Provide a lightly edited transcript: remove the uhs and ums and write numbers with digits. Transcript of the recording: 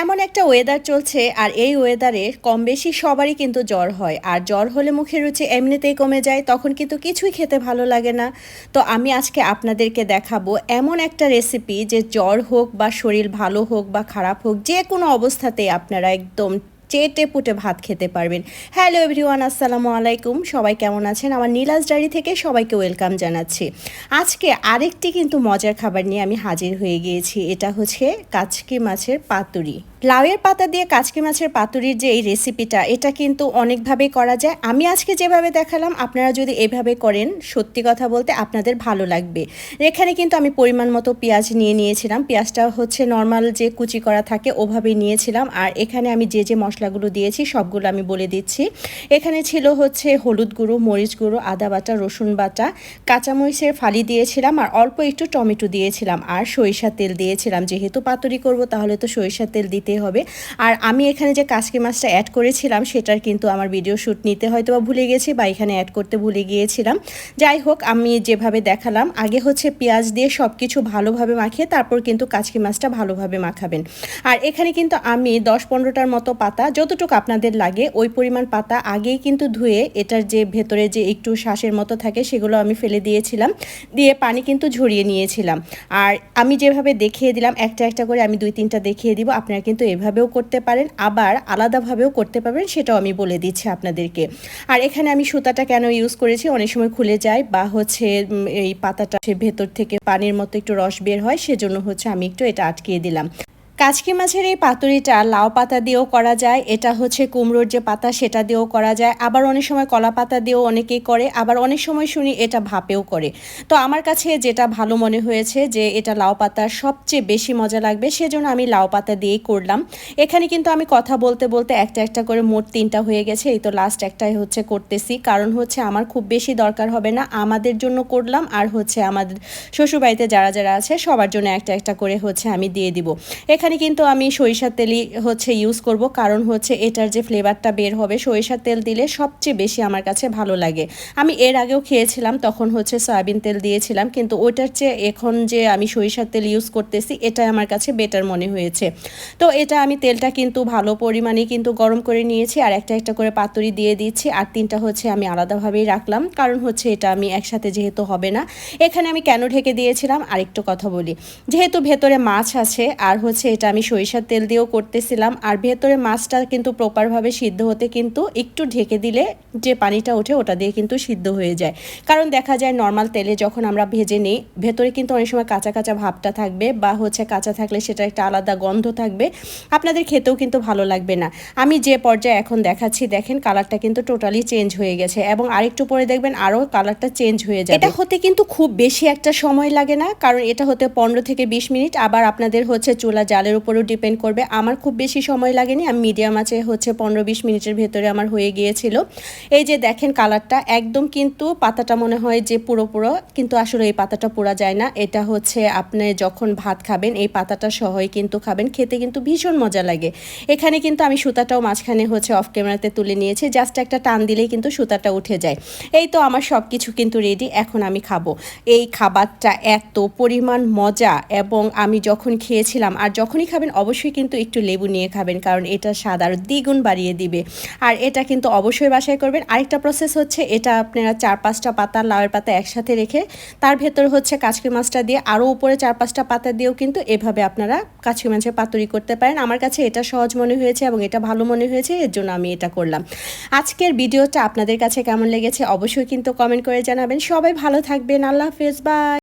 এমন একটা ওয়েদার চলছে আর এই ওয়েদারে কম বেশি সবারই কিন্তু জ্বর হয় আর জ্বর হলে মুখের রুচি এমনিতেই কমে যায় তখন কিন্তু কিছুই খেতে ভালো লাগে না। তো আমি আজকে আপনাদেরকে দেখাবো এমন একটা রেসিপি যে জ্বর হোক বা শরীর ভালো হোক বা খারাপ হোক যে কোনো অবস্থাতেই আপনারা একদম চেটে পুটে ভাত খেতে পারবেন। হ্যালো এভরিওয়ান, আসসালামু আলাইকুম। সবাই কেমন আছেন? আমার নীলাজ ডায়েরি থেকে সবাইকে ওয়েলকাম জানাচ্ছি। আজকে আরেকটি কিন্তু মজার খাবার নিয়ে আমি হাজির হয়ে গিয়েছি। এটা হচ্ছে কাচকি মাছের পাতুরি। লাউয়ের পাতা দিয়ে কাচকি মাছের পাতুরির যে এই রেসিপিটা, এটা কিন্তু অনেকভাবেই করা যায়। আমি আজকে যেভাবে দেখালাম আপনারা যদি এভাবে করেন, সত্যি কথা বলতে আপনাদের ভালো লাগবে। এখানে কিন্তু আমি পরিমাণ মতো পেঁয়াজ নিয়েছিলাম। পেঁয়াজটা হচ্ছে নর্মাল যে কুচি করা থাকে ওভাবেই নিয়েছিলাম। আর এখানে আমি যে মশলাগুলো দিয়েছি সবগুলো আমি বলে দিচ্ছি। এখানে ছিল হচ্ছে হলুদ গুঁড়ো, মরিচ গুঁড়ো, আদা বাটা, রসুন বাটা, কাঁচামরিচের ফালি দিয়েছিলাম আর অল্প একটু টমেটো দিয়েছিলাম আর সরিষার তেল দিয়েছিলাম। যেহেতু পাতুরি করব তাহলে তো সরিষার তেল দিতে হবে। আর আমি এখানে যে কাচকি মাছটা অ্যাড করেছিলাম সেটার কিন্তু আমার ভিডিও শ্যুট নিতে হয়তো বা ভুলে গেছি বা এখানে অ্যাড করতে ভুলে গিয়েছিলাম। যাই হোক, আমি যেভাবে দেখালাম, আগে হচ্ছে পেঁয়াজ দিয়ে সব কিছু ভালোভাবে মাখিয়ে তারপর কিন্তু কাচকি মাছটা ভালোভাবে মাখাবেন। আর এখানে কিন্তু আমি 10-15টার মতো পাতা, যতটুকু আপনাদের লাগে ওই পরিমাণ পাতা আগেই কিন্তু ধুয়ে এটার যে ভেতরে যে একটু শ্বাসের মতো থাকে সেগুলো আমি ফেলে দিয়েছিলাম, দিয়ে পানি কিন্তু ঝরিয়ে নিয়েছিলাম। আর আমি যেভাবে দেখিয়ে দিলাম একটা একটা করে আমি 2-3টা দেখিয়ে দিব। আপনারা কিন্তু এভাবেও করতে পারেন, আবার আলাদাভাবেও করতে পারবেন, সেটাও আমি বলে দিচ্ছি আপনাদেরকে। আর এখানে আমি সুতাটা কেন ইউজ করেছি, অনেক সময় খুলে যায় বা হচ্ছে এই পাতাটা ভেতর থেকে পানির মতো একটু রস বের হয়, সেজন্য হচ্ছে আমি একটু এটা আটকিয়ে দিলাম। কাচকি মাছের এই পাতুরিটা লাউ পাতা দিয়েও করা যায়, এটা হচ্ছে কুমড়োর যে পাতা সেটা দিয়েও করা যায়, আবার অনেক সময় কলা পাতা দিয়েও অনেকেই করে, আবার অনেক সময় শুনি এটা ভাপেও করে। তো আমার কাছে যেটা ভালো মনে হয়েছে যে এটা লাউ পাতার সবচেয়ে বেশি মজা লাগবে, সেজন্য আমি লাউ পাতা দিয়েই করলাম। এখানে কিন্তু আমি কথা বলতে বলতে একটা একটা করে মোট 3টা হয়ে গেছে। এই তো লাস্ট একটাই হচ্ছে করতেছি, কারণ হচ্ছে আমার খুব বেশি দরকার হবে না, আমাদের জন্য করলাম আর হচ্ছে আমাদের শ্বশুরবাড়িতে যারা যারা আছে সবার জন্য একটা একটা করে হচ্ছে আমি দিয়ে দিব। এখানে কিন্তু আমি সরিষার তেলই হচ্ছে ইউজ করব, কারণ হচ্ছে এটার যে ফ্লেভারটা বের হবে সরিষার তেল দিলে সবচেয়ে বেশি আমার কাছে ভালো লাগে। আমি এর আগেও খেয়েছিলাম, তখন হচ্ছে সয়াবিন তেল দিয়েছিলাম, কিন্তু ওইটার চেয়ে এখন যে আমি সরিষার তেল ইউজ করতেছি এটা আমার কাছে বেটার মনে হয়েছে। তো এটা আমি তেলটা কিন্তু ভালো পরিমাণে কিন্তু গরম করে নিয়েছি আর একটা একটা করে পাতুরি দিয়ে দিচ্ছি। আর 3টা হচ্ছে আমি আলাদাভাবেই রাখলাম, কারণ হচ্ছে এটা আমি একসাথে যেহেতু হবে না। এখানে আমি কেন ঢেকে দিয়েছিলাম আরেকটু কথা বলি। যেহেতু ভেতরে মাছ আছে আর হচ্ছে এটা আমি সরিষার তেল দিয়েও করতেছিলাম, আর ভেতরে মাছটা কিন্তু প্রপারভাবে সিদ্ধ হতে কিন্তু একটু ঢেকে দিলে যে পানিটা ওঠে ওটা দিয়ে কিন্তু সিদ্ধ হয়ে যায়। কারণ দেখা যায় নর্মাল তেলে যখন আমরা ভেজে নিই ভেতরে কিন্তু অনেক সময় কাঁচা কাঁচা ভাবটা থাকবে বা হচ্ছে কাঁচা থাকলে সেটা একটা আলাদা গন্ধ থাকবে, আপনাদের খেতেও কিন্তু ভালো লাগবে না। আমি যে পর্যায়ে এখন দেখাচ্ছি দেখেন কালারটা কিন্তু টোটালি চেঞ্জ হয়ে গেছে এবং আরেকটু পরে দেখবেন আরও কালারটা চেঞ্জ হয়ে যাবে। এটা হতে কিন্তু খুব বেশি একটা সময় লাগে না, কারণ এটা হতে 15 থেকে 20 মিনিট, আবার আপনাদের হচ্ছে চুলা জালের উপরও ডিপেন্ড করবে। আমার খুব বেশি সময় লাগেনি, আমি মিডিয়াম আছে হচ্ছে 15-20 মিনিটের ভেতরে আমার হয়ে গিয়েছিল। এই যে দেখেন কালারটা একদম, কিন্তু পাতাটা মনে হয় যে পুরো পুরো, কিন্তু আসলে এই পাতাটা পোড়া যায় না। এটা হচ্ছে আপনি যখন ভাত খাবেন এই পাতাটা সহই কিন্তু খাবেন, খেতে কিন্তু ভীষণ মজা লাগে। এখানে কিন্তু আমি সুতাটাও মাঝখানে হচ্ছে অফ ক্যামেরাতে তুলে নিয়েছি, জাস্ট একটা টান দিলেই কিন্তু সুতাটা উঠে যায়। এই তো আমার সব কিছু কিন্তু রেডি, এখন আমি খাবো। এই খাবারটা এত পরিমাণ মজা, এবং আমি যখন খেয়েছিলাম, আর যখনই খাবেন অবশ্যই কিন্তু একটু লেবু নিয়ে খাবেন, কারণ এটা স্বাদ আরও দ্বিগুণ বাড়িয়ে দিবে। আর এটা কিন্তু অবশ্যই বাসায় করবেন। আরেকটা প্রসেস হচ্ছে, এটা আপনারা 4-5টা পাতা লাউয়ের পাতা একসাথে রেখে তার ভেতর হচ্ছে কাচকি মাছটা দিয়ে আরও উপরে 4-5টা পাতা দিয়েও কিন্তু এভাবে আপনারা কাচকি মাছের পাতুরি করতে পারেন। আমার কাছে এটা সহজ মনে হয়েছে এবং এটা ভালো মনে হয়েছে, এর জন্য আমি এটা করলাম। আজকের ভিডিওটা আপনাদের কাছে কেমন লেগেছে অবশ্যই কিন্তু কমেন্ট করে জানাবেন। সবাই ভালো থাকবেন, আল্লাহ হাফেজ, বাই।